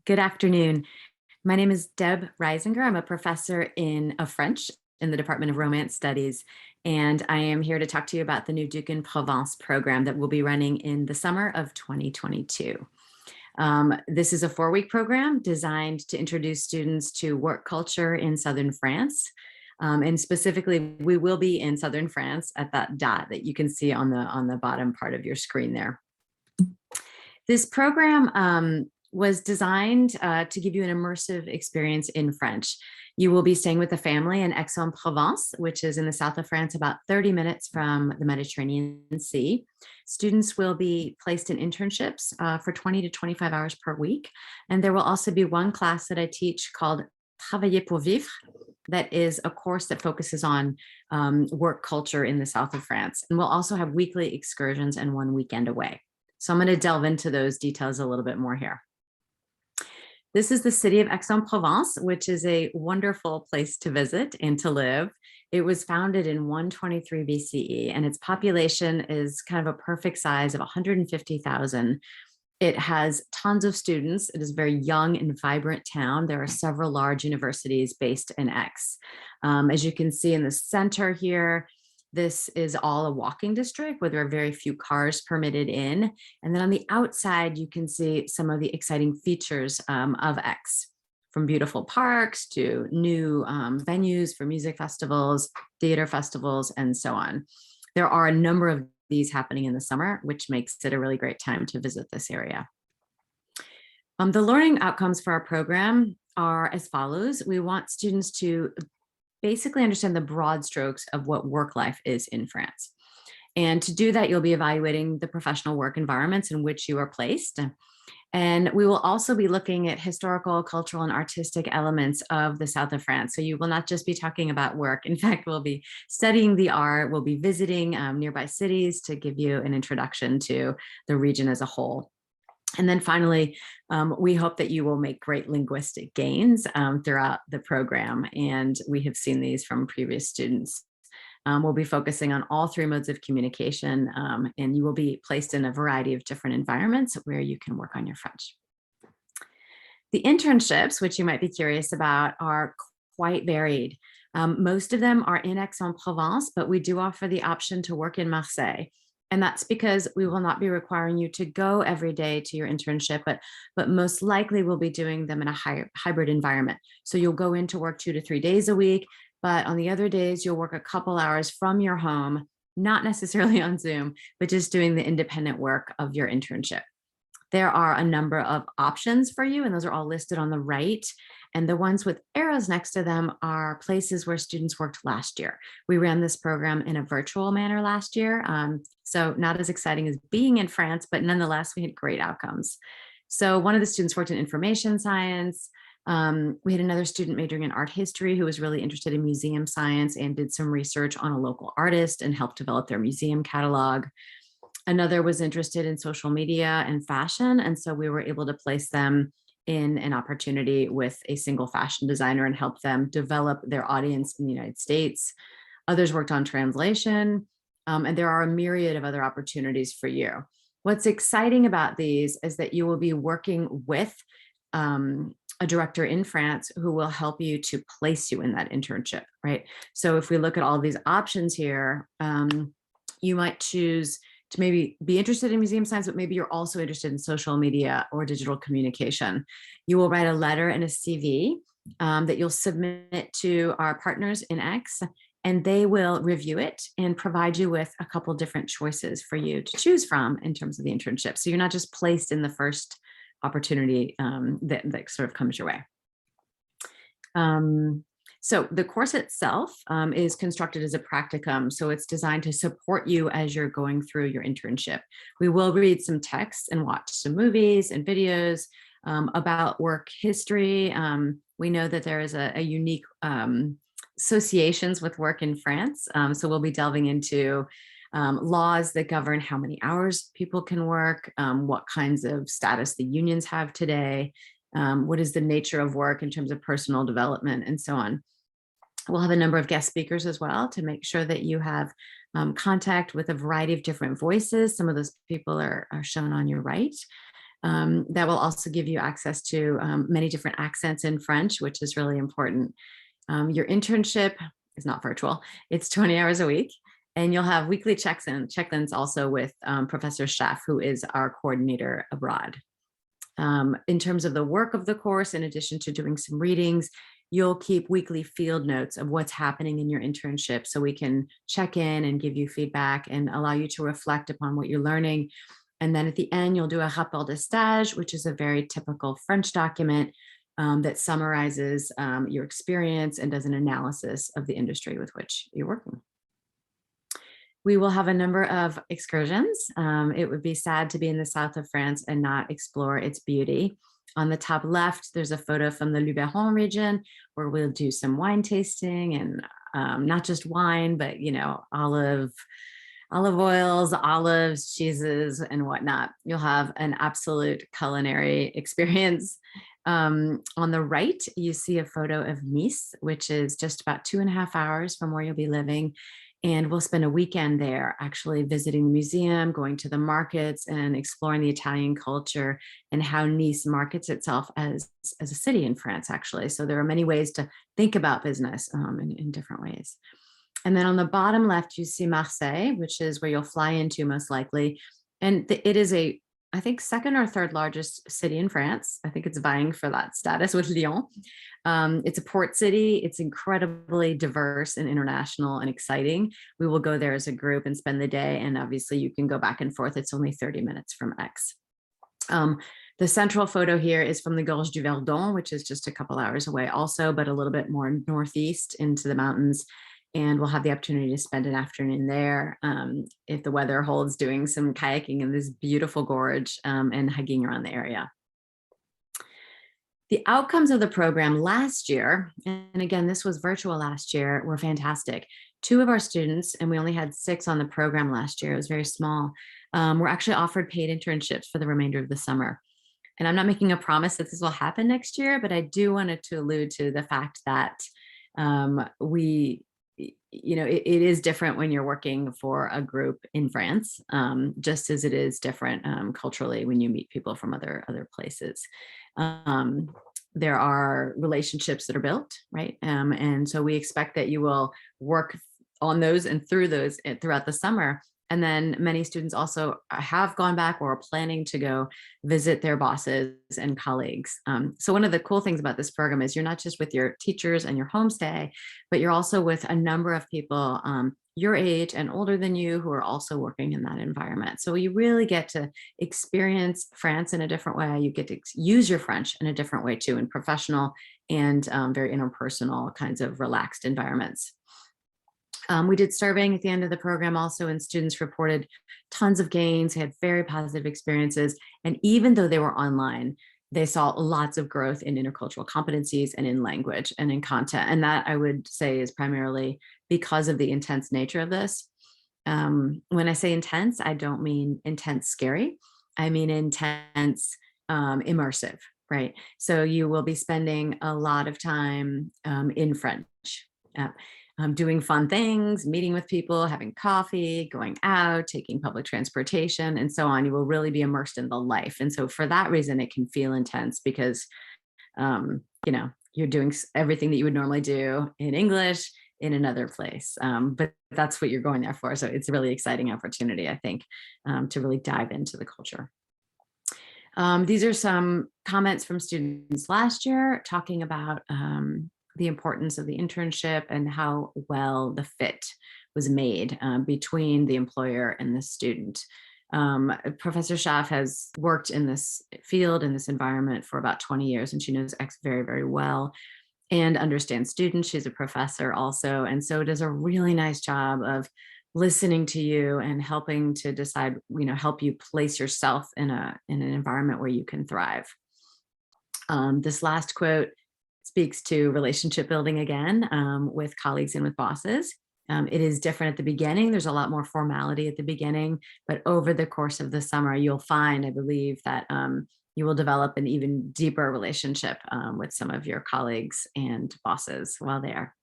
Good afternoon. My name is Deb Reisinger. I'm a professor of French in the Department of Romance Studies, and I am here to talk to you about the new Duke in Provence program that we'll be running in the summer of 2022. This is a 4-week program designed to introduce students to work culture in Southern France. And specifically, we will be in Southern France at that dot that you can see on the bottom part of your screen there. This program was designed to give you an immersive experience in French. You will be staying with a family in Aix-en-Provence, which is in the south of France, about 30 minutes from the Mediterranean Sea. Students will be placed in internships for 20 to 25 hours per week. And there will also be one class that I teach called Travailler pour vivre. That is a course that focuses on work culture in the south of France. And we'll also have weekly excursions and one weekend away. So I'm going to delve into those details a little bit more here. This is the city of Aix-en-Provence, which is a wonderful place to visit and to live. It was founded in 123 BCE, and its population is kind of a perfect size of 150,000. It has tons of students. It is a very young and vibrant town. There are several large universities based in Aix. As you can see in the center here, this is all a walking district where there are very few cars permitted in. And then on the outside, you can see some of the exciting features of Aix, from beautiful parks to new venues for music festivals, theater festivals, and so on. There are a number of these happening in the summer, which makes it a really great time to visit this area. The learning outcomes for our program are as follows. We want students to basically understand the broad strokes of what work life is in France. And to do that, you'll be evaluating the professional work environments in which you are placed. And we will also be looking at historical, cultural, and artistic elements of the south of France. So you will not just be talking about work. In fact, we'll be studying the art. We'll be visiting nearby cities to give you an introduction to the region as a whole. And then finally, we hope that you will make great linguistic gains throughout the program. And we have seen these from previous students. We'll be focusing on all 3 modes of communication, and you will be placed in a variety of different environments where you can work on your French. The internships, which you might be curious about, are quite varied. Most of them are in Aix-en-Provence, but we do offer the option to work in Marseille. And that's because we will not be requiring you to go every day to your internship, but most likely we'll be doing them in a hybrid environment. So you'll go into work 2 to 3 days a week, but on the other days, you'll work a couple hours from your home, not necessarily on Zoom, but just doing the independent work of your internship. There are a number of options for you, and those are all listed on the right. And the ones with arrows next to them are places where students worked last year. We ran this program in a virtual manner last year. So not as exciting as being in France, but nonetheless, we had great outcomes. So one of the students worked in information science. We had another student majoring in art history who was really interested in museum science and did some research on a local artist and helped develop their museum catalog. Another was interested in social media and fashion. And so we were able to place them in an opportunity with a single fashion designer and help them develop their audience in the United States. Others worked on translation, and there are a myriad of other opportunities for you. What's exciting about these is that you will be working with a director in France who will help you to place you in that internship, right? So if we look at all of these options here, you might choose to maybe be interested in museum science, but maybe you're also interested in social media or digital communication. You will write a letter and a CV that you'll submit to our partners in X, and they will review it and provide you with a couple different choices for you to choose from in terms of the internship. So you're not just placed in the first opportunity that sort of comes your way. So the course itself is constructed as a practicum. So it's designed to support you as you're going through your internship. We will read some texts and watch some movies and videos about work history. We know that there is a unique associations with work in France. So we'll be delving into laws that govern how many hours people can work, what kinds of status the unions have today, what is the nature of work in terms of personal development, and so on. We'll have a number of guest speakers as well to make sure that you have contact with a variety of different voices. Some of those people are shown on your right. That will also give you access to many different accents in French, which is really important. Your internship is not virtual. It's 20 hours a week. And you'll have weekly check-ins also with Professor Schaff, who is our coordinator abroad. In terms of the work of the course, in addition to doing some readings, you'll keep weekly field notes of what's happening in your internship so we can check in and give you feedback and allow you to reflect upon what you're learning. And then at the end, you'll do a rapport de stage, which is a very typical French document that summarizes your experience and does an analysis of the industry with which you're working. We will have a number of excursions. It would be sad to be in the south of France and not explore its beauty. On the top left, there's a photo from the Luberon region where we'll do some wine tasting and not just wine, but olive oils, olives, cheeses, and whatnot. You'll have an absolute culinary experience. On the right, you see a photo of Nice, which is just about 2.5 hours from where you'll be living. And we'll spend a weekend there actually visiting the museum, going to the markets and exploring the Italian culture and how Nice markets itself as a city in France, actually. So there are many ways to think about business in different ways. And then on the bottom left, you see Marseille, which is where you'll fly into most likely. And it is I think, second or third largest city in France. I think it's vying for that status with Lyon. It's a port city. It's incredibly diverse and international and exciting. We will go there as a group and spend the day. And obviously you can go back and forth. It's only 30 minutes from Aix. The central photo here is from the Gorge du Verdon, which is just a couple hours away also, but a little bit more northeast into the mountains. And we'll have the opportunity to spend an afternoon there if the weather holds, doing some kayaking in this beautiful gorge and hiking around the area. The outcomes of the program last year, and again, this was virtual last year, were fantastic. 2 of our students, and we only had 6 on the program last year, it was very small, were actually offered paid internships for the remainder of the summer. And I'm not making a promise that this will happen next year, but I do wanted to allude to the fact that it is different when you're working for a group in France, just as it is different culturally when you meet people from other places. There are relationships that are built, right? And so we expect that you will work on those and through those throughout the summer. And then many students also have gone back or are planning to go visit their bosses and colleagues. So one of the cool things about this program is you're not just with your teachers and your homestay, but you're also with a number of people your age and older than you who are also working in that environment. So you really get to experience France in a different way. You get to use your French in a different way too, in professional and very interpersonal kinds of relaxed environments. We did surveying at the end of the program also, and students reported tons of gains, had very positive experiences. And even though they were online, they saw lots of growth in intercultural competencies and in language and in content. And that I would say is primarily because of the intense nature of this. When I say intense, I don't mean intense scary. I mean intense immersive, right? So you will be spending a lot of time in French. Doing fun things, meeting with people, having coffee, going out, taking public transportation, and so on. You will really be immersed in the life. And so for that reason, it can feel intense because, you're doing everything that you would normally do in English in another place. But that's what you're going there for. So it's a really exciting opportunity, I think, to really dive into the culture. These are some comments from students last year talking about the importance of the internship and how well the fit was made between the employer and the student. Professor Schaff has worked in this field, in this environment for about 20 years, and she knows X very, very well and understands students. She's a professor also, and so does a really nice job of listening to you and helping to decide, help you place yourself in an environment where you can thrive. This last quote speaks to relationship building again with colleagues and with bosses. It is different at the beginning. There's a lot more formality at the beginning, but over the course of the summer, you'll find, I believe, that you will develop an even deeper relationship with some of your colleagues and bosses while there.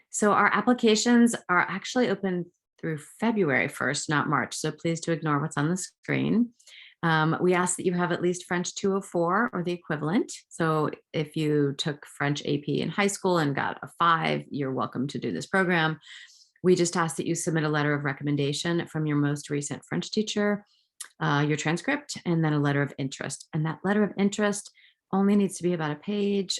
So our applications are actually open through February 1st, not March. So please do ignore what's on the screen. We ask that you have at least French 204 or the equivalent. So if you took French AP in high school and got a 5, you're welcome to do this program. We just ask that you submit a letter of recommendation from your most recent French teacher, your transcript, and then a letter of interest. And that letter of interest only needs to be about a page.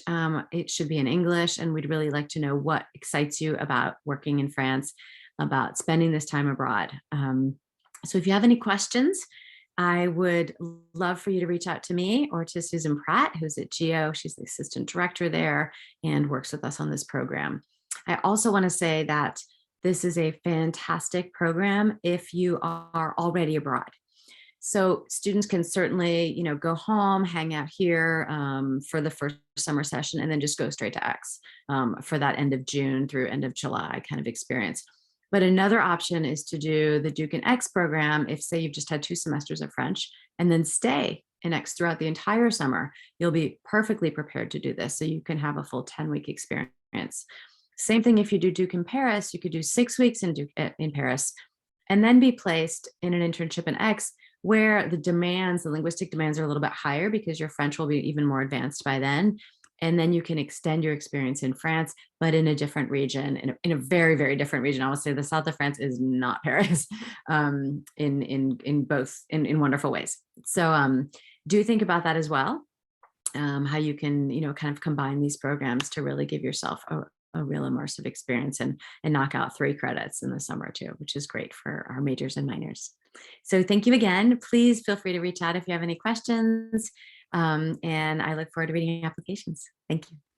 It should be in English, and we'd really like to know what excites you about working in France, about spending this time abroad. So if you have any questions, I would love for you to reach out to me or to Susan Pratt, who's at GEO. She's the assistant director there and works with us on this program. I also want to say that this is a fantastic program if you are already abroad. So students can certainly, go home, hang out here for the first summer session, and then just go straight to X for that end of June through end of July kind of experience. But another option is to do the Duke and X program if, say, you've just had 2 semesters of French, and then stay in X throughout the entire summer. You'll be perfectly prepared to do this, so you can have a full 10-week experience. Same thing if you do Duke in Paris, you could do 6 weeks in Duke in Paris, and then be placed in an internship in X where the linguistic demands are a little bit higher because your French will be even more advanced by then. And then you can extend your experience in France, but in a different region, in a very, very different region. I would say the south of France is not Paris, in wonderful ways. So do think about that as well, how you can, kind of combine these programs to really give yourself a real immersive experience and knock out 3 credits in the summer too, which is great for our majors and minors. So thank you again. Please feel free to reach out if you have any questions. And I look forward to reading applications. Thank you.